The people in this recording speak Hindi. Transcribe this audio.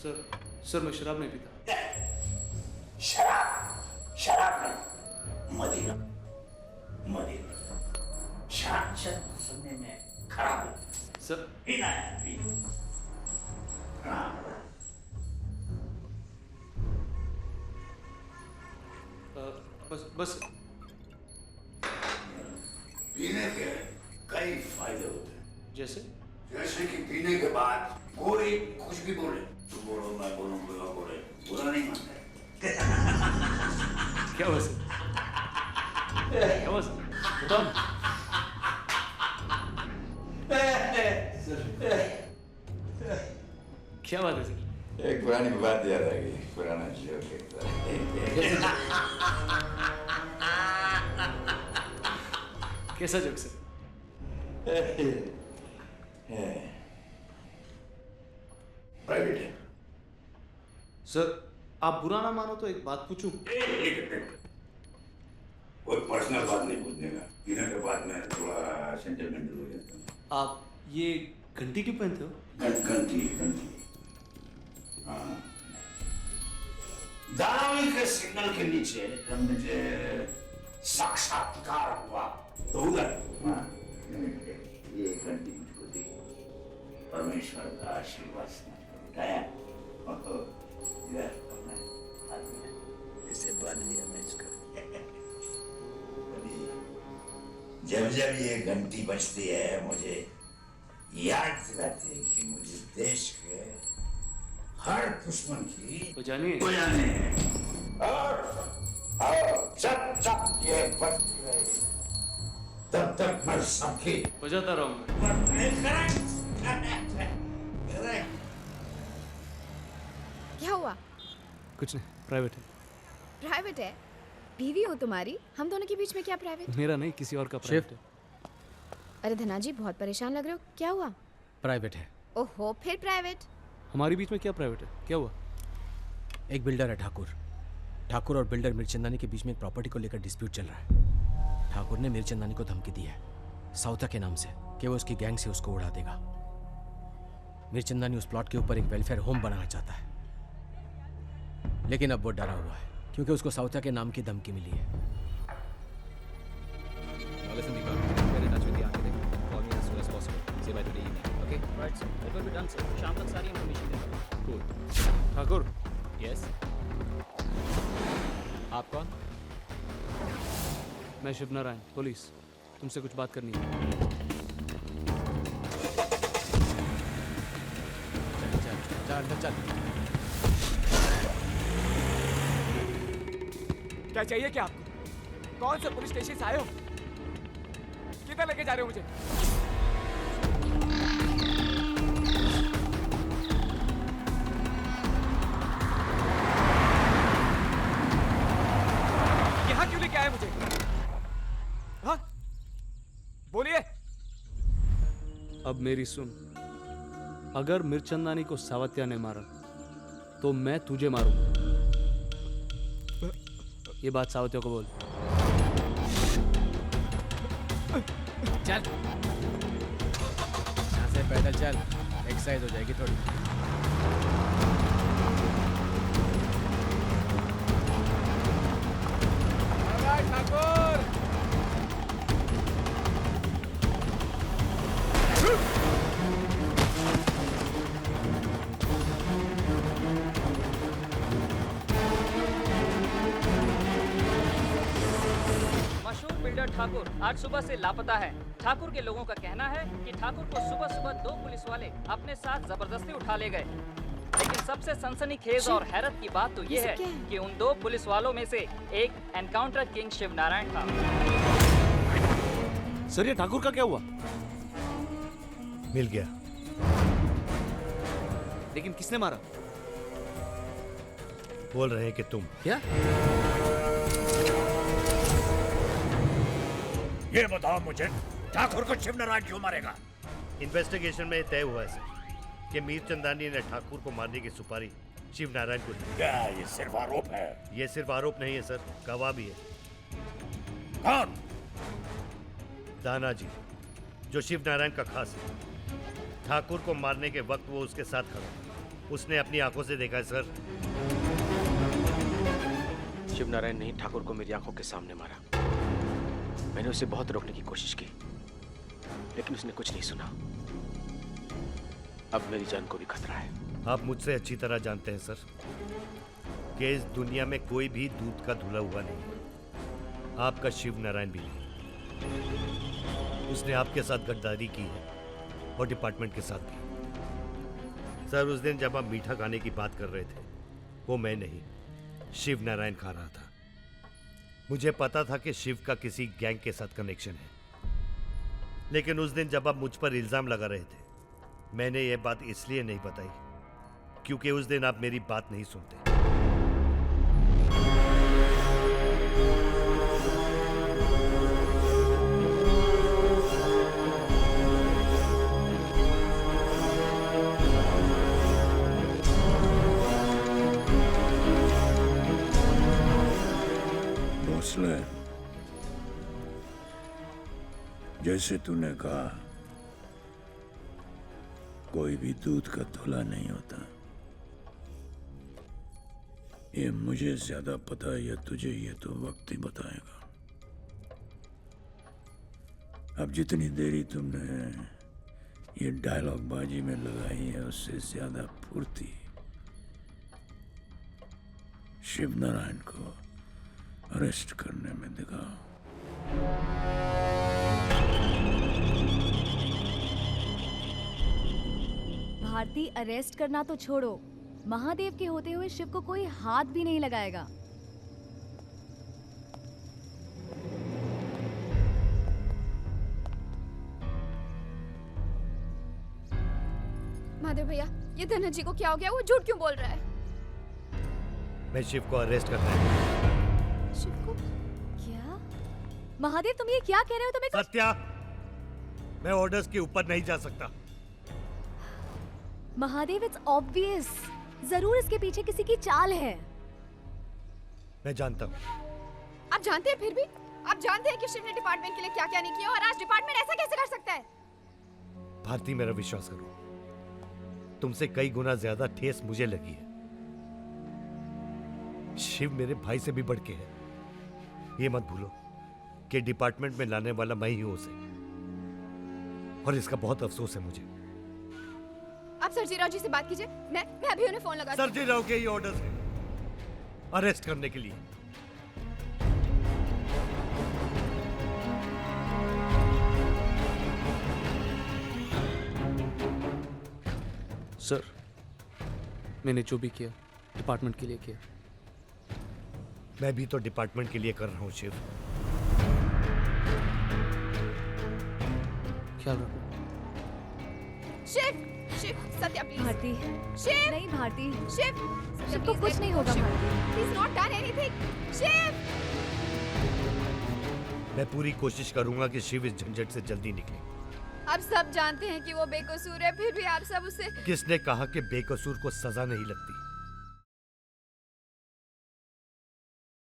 सर मैं शराब नहीं पीता। शराब नहीं, मदिरा। शराब सुनने में खराब है। सर पीना है, पीना। हाँ। बस पीने के कई फायदे होते हैं। जैसे कि पीने के बाद कोई कुछ भी बोले, तू बोलो मैं बोलूं, बुरा बोले, बुरा नहीं मानते। क्या हुआ सर? बताओ। क्या बात है सर? एक पुरानी बात याद आ गई, पुराना जोक कैसा जोक सर? प्राइवेट है। सर आप बुरा ना मानो तो एक बात पूछूं? कोई पर्सनल बात नहीं पूछने का। पीने के बाद में थोड़ा सेंटिमेंटल हो जाता हूँ। आप ये घंटी क्यों पहनते हो? घंटी। हाँ। दानवी के सिग्नल के नीचे जब मुझे साक्षात्कार हुआ तो उधर ये घंटी मुझको दी। परमेश्वर का आशीर्वाद उठाया और इधर अपना हाथ में इसे बांध लिया मैं इसका। जब ये घंटी बजती है मुझे याद दिलाती है कि मुझे देश के हर दुश्मन की बजानी और जब ये बजती है तब तक मैं सबकी बजाता रहूंगा। क्या हुआ? कुछ नहीं, प्राइवेट है। प्राइवेट है? बीवी हो तुम्हारी, हम दोनों के बीच में क्या प्राइवेट? मेरा नहीं, किसी और का प्राइवेट है। अरे धनाजी बहुत परेशान लग रहे हो, क्या हुआ? प्राइवेट है। ओहो, फिर प्राइवेट? हमारे बीच में क्या प्राइवेट है? क्या हुआ? एक बिल्डर है ठाकुर और बिल्डर मिर्चंदानी के बीच में एक प्रॉपर्टी को लेकर डिस्प्यूट चल रहा है। ठाकुर ने मिर्चंदानी को धमकी दी है साउथा के नाम से कि वो उसकी गैंग से उसको उड़ा देगा। मिर्चंदानी उस प्लॉट के ऊपर एक वेलफेयर होम बनाना चाहता है, लेकिन अब वो डरा हुआ है क्योंकि उसको साउथा के नाम की धमकी मिली है। शाम तक सारी इन्फॉर्मेशन दे दो। ठाकुर। यस। आप कौन? मैं शिवनारायण, पुलिस। तुमसे कुछ बात करनी है। चल। क्या चाहिए क्या आपको? कौन से पुलिस स्टेशन से आए हो? किधर लेके जा रहे हो मुझे? यहाँ क्यों लेके आए मुझे? हाँ? बोलिए। अब मेरी सुन, अगर मिर्चंदानी को सावत्या ने मारा तो मैं तुझे मारूंगा। ये बात सावत्या को बोल। चल यहाँ से पैदल चल, एक्सरसाइज हो जाएगी थोड़ी। ठाकुर मशहूर बिल्डर ठाकुर आज सुबह से लापता है। ठाकुर के लोगों का कहना है कि ठाकुर को सुबह दो पुलिस वाले अपने साथ जबरदस्ती उठा ले गए। लेकिन सबसे सनसनीखेज और हैरत की बात तो ये है कि उन दो पुलिस वालों में से एक एनकाउंटर किंग शिवनारायण था। सर ये ठाकुर का क्या हुआ? मिल गया। लेकिन किसने मारा? बोल रहे हैं कि तुम। क्या? ये बताओ मुझे, ठाकुर को शिवनारायण क्यों मारेगा? इन्वेस्टिगेशन में तय हुआ है सर कि मीरचंदानी ने ठाकुर को मारने की सुपारी शिवनारायण को दी। क्या ये सिर्फ आरोप है? ये सिर्फ आरोप नहीं है सर, गवाह भी है। कौन? दाना जी, जो शिवनारायण का खास है। ठाकुर को मारने के वक्त वो उसके साथ खड़ा था। उसने अपनी आंखों से देखा है सर। शिव नारायण ने ठाकुर को मेरी आंखों के सामने मारा। मैंने उसे बहुत रोकने की कोशिश की, लेकिन उसने कुछ नहीं सुना। अब मेरी जान को भी खतरा है। आप मुझसे अच्छी तरह जानते हैं सर कि इस दुनिया में कोई भी दूध का धुला हुआ नहीं है, आपका शिव नारायण भी नहीं। उसने आपके साथ गद्दारी की है और डिपार्टमेंट के साथ भी। सर, उस दिन जब आप मीठा खाने की बात कर रहे थे, वो मैं नहीं, शिव नारायण खा रहा था। मुझे पता था कि शिव का किसी गैंग के साथ कनेक्शन है, लेकिन उस दिन जब आप मुझ पर इल्जाम लगा रहे थे, मैंने ये बात इसलिए नहीं बताई क्योंकि उस दिन आप मेरी बात नहीं सुनते। भोसले, जैसे तूने कहा, कोई भी दूध का धुला नहीं होता। ये मुझे ज्यादा पता है या तुझे, ये तो वक्त ही बताएगा। अब जितनी देरी तुमने ये डायलॉग बाजी में लगाई है, उससे ज्यादा फुर्ती शिव नारायण को अरेस्ट करने में दिखाओ। भारती, अरेस्ट करना तो छोड़ो, महादेव के होते हुए शिव को कोई हाथ भी नहीं लगाएगा। महादेव भैया, ये धनंजय को क्या हो गया? वो झूठ क्यों बोल रहा है? मैं शिव को अरेस्ट करना है। शिव को क्या? महादेव, तुम ये क्या कह रहे हो? तुम्हें कुछ... सत्या, मैं ऑर्डर्स के ऊपर नहीं जा सकता। महादेव, इट्स ऑब्वियस, जरूर इसके पीछे किसी की चाल है। मैं जानता हूँ। आप जानते हैं फिर भी? आप जानते हैं कि शिव ने डिपार्टमेंट के लिए क्या क्या नहीं किया, और आज डिपार्टमेंट ऐसा कैसे कर सकता है? भारती, मेरा विश्वास करो, तुमसे कई गुना ज्यादा ठेस मुझे लगी है। शिव मेरे भाई से भी बढ़ के है। ये मत भूलो कि डिपार्टमेंट में लाने वाला मैं ही हूं उसे, और इसका बहुत अफसोस है मुझे। आप सर्जीराव जी से बात कीजिए। मैं अभी उन्हें फोन लगा। सर्जीराव के ही ऑर्डर्स हैं अरेस्ट करने के लिए। सर, मैंने जो भी किया डिपार्टमेंट के लिए किया। मैं भी तो डिपार्टमेंट के लिए कर रहा हूं शिव। ख्याल रखो। शिव, शिव, सत्या प्लीज। भारती, शिव, नहीं भारती, शिव, शिव को कुछ नहीं होगा। Bharti, please not done anything. Shiv, मैं पूरी कोशिश करूंगा कि शिव इस झंझट से जल्दी निकले। आप सब जानते हैं कि वो बेकसूर है, फिर भी आप सब उसे... किसने कहा कि बेकसूर को सजा नहीं लगती?